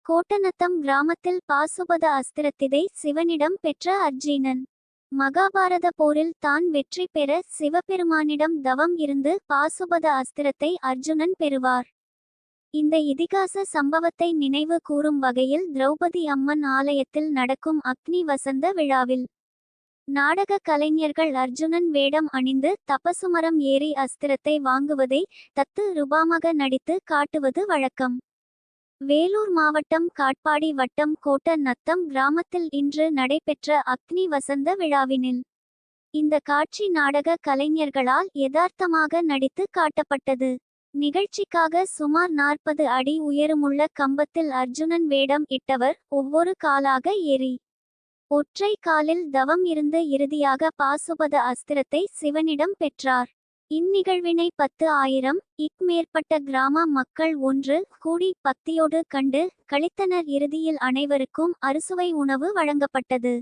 கோட்டநத்தம் கிராமத்தில் பாசுபத அஸ்திரத்திதை சிவனிடம் பெற்ற அர்ஜுனன் மகாபாரத போரில் தான் வெற்றி பெற சிவபெருமானிடம் தவம் இருந்து பாசுபத அஸ்திரத்தை அர்ஜுனன் பெறுவார். இந்த இதிகாச சம்பவத்தை நினைவு கூறும் வகையில் திரௌபதி அம்மன் ஆலயத்தில் நடக்கும் அக்னி வசந்த விழாவில் நாடக கலைஞர்கள் அர்ஜுனன் வேடம் அணிந்து தபசுமரம் ஏறி அஸ்திரத்தை வாங்குவதை தத்து ரூபமாக நடித்து காட்டுவது வழக்கம். வேலூர் மாவட்டம் காட்பாடி வட்டம் கோட்டநத்தம் கிராமத்தில் இன்று நடைபெற்ற அக்னி வசந்த விழாவினில் இந்த காட்சி நாடக கலைஞர்களால் யதார்த்தமாக நடித்து காட்டப்பட்டது. நிகழ்ச்சிக்காக சுமார் 40 அடி உயரமுள்ள கம்பத்தில் அர்ஜுனன் வேடம் இட்டவர் ஒவ்வொரு காலாக ஏறி ஒற்றை காலில் தவம் இருந்து இறுதியாக பாசுபத அஸ்திரத்தை சிவனிடம் பெற்றார். இந்நிகழ்வினை 10,000 மேற்பட்ட கிராம மக்கள் ஒன்று கூடி பக்தியோடு கண்டு களித்தனர். இறுதியில் அனைவருக்கும் அறுசுவை உணவு வழங்கப்பட்டது.